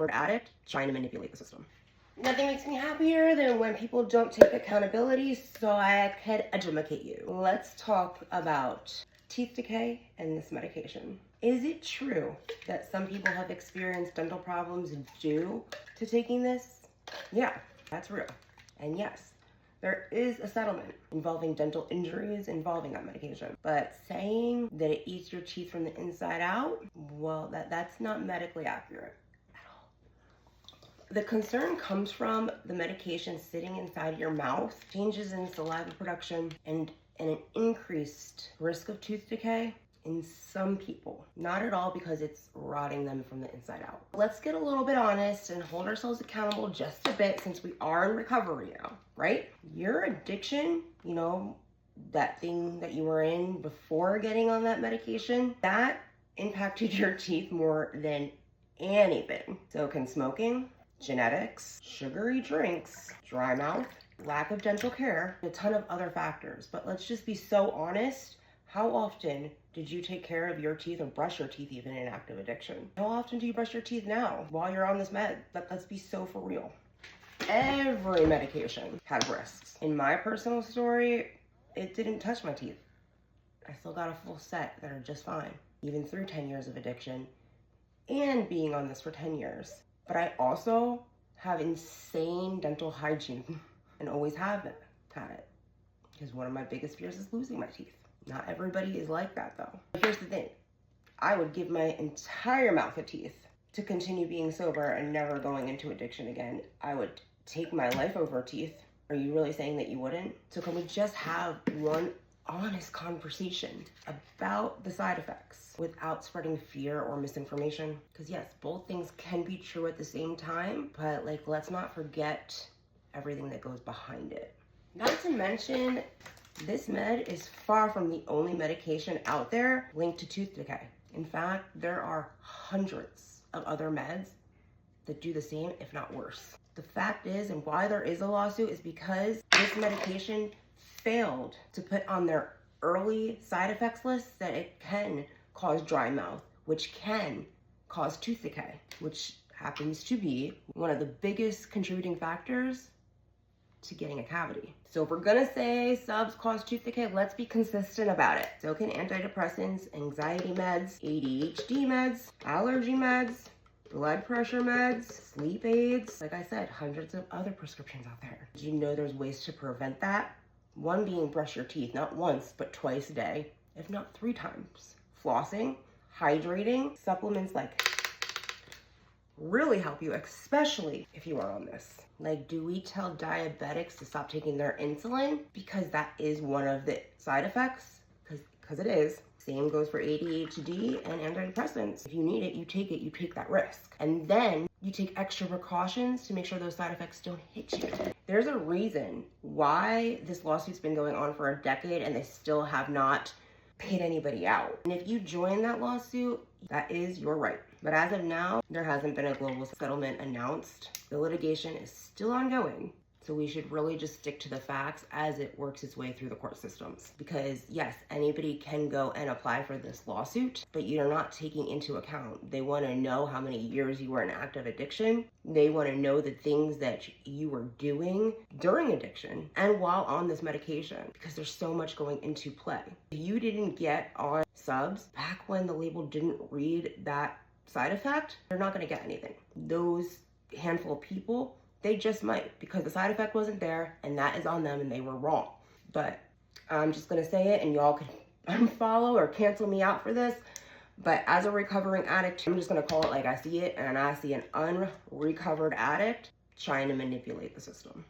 recovered addict trying to manipulate the system. Nothing makes me happier than when people don't take accountability, so I can educate you. Let's talk about teeth decay and this medication. Is it true that some people have experienced dental problems due to taking this? Yeah, that's real. And yes, there is a settlement involving dental injuries involving that medication. But saying that it eats your teeth from the inside out, well, that's not medically accurate at all. The concern comes from the medication sitting inside your mouth, changes in saliva production, and an increased risk of tooth decay in some people. Not at all, because it's rotting them from the inside out. Let's get a little bit honest and hold ourselves accountable just a bit, since we are in recovery now, right? Your addiction, you know, that thing that you were in before getting on that medication, that impacted your teeth more than anything. So can smoking, genetics, sugary drinks, dry mouth, lack of dental care, a ton of other factors. But let's just be so honest. How often did you take care of your teeth or brush your teeth even in active addiction? How often do you brush your teeth now while you're on this med? Let's be so for real. Every medication had risks. In my personal story, it didn't touch my teeth. I still got a full set that are just fine, even through 10 years of addiction and being on this for 10 years. But I also have insane dental hygiene and always have had it, because one of my biggest fears is losing my teeth. Not everybody is like that though. But here's the thing. I would give my entire mouth of teeth to continue being sober and never going into addiction again. I would take my life over teeth. Are you really saying that you wouldn't? So can we just have one honest conversation about the side effects without spreading fear or misinformation? Because yes, both things can be true at the same time, but like, let's not forget everything that goes behind it. Not to mention, this med is far from the only medication out there linked to tooth decay. In fact, there are hundreds of other meds that do the same, if not worse. The fact is, and why there is a lawsuit, is because this medication failed to put on their early side effects list that it can cause dry mouth, which can cause tooth decay, which happens to be one of the biggest contributing factors to getting a cavity. So if we're gonna say subs cause tooth decay, let's be consistent about it. So can antidepressants, anxiety meds, ADHD meds, allergy meds, blood pressure meds, sleep aids. Like I said, hundreds of other prescriptions out there. Did you know there's ways to prevent that? One being brush your teeth, not once, but twice a day, if not 3 times. Flossing, hydrating, supplements like really help you, especially if you are on this. Like, do we tell diabetics to stop taking their insulin? Because that is one of the side effects, because it is. Same goes for ADHD and antidepressants. If you need it, you take that risk. And then you take extra precautions to make sure those side effects don't hit you. There's a reason why this lawsuit's been going on for a decade and they still have not paid anybody out. And if you join that lawsuit, that is your right. But as of now, there hasn't been a global settlement announced. The litigation is still ongoing. So we should really just stick to the facts as it works its way through the court systems. Because yes, anybody can go and apply for this lawsuit, but you're not taking into account. They want to know how many years you were in active addiction. They want to know the things that you were doing during addiction and while on this medication, because there's so much going into play. If you didn't get on subs back when the label didn't read that side effect, they're not going to get anything. Those handful of people, they just might, because the side effect wasn't there, and that is on them, and they were wrong. But I'm just gonna say it, and y'all can unfollow or cancel me out for this. But as a recovering addict, I'm just gonna call it like I see it, and I see an unrecovered addict trying to manipulate the system.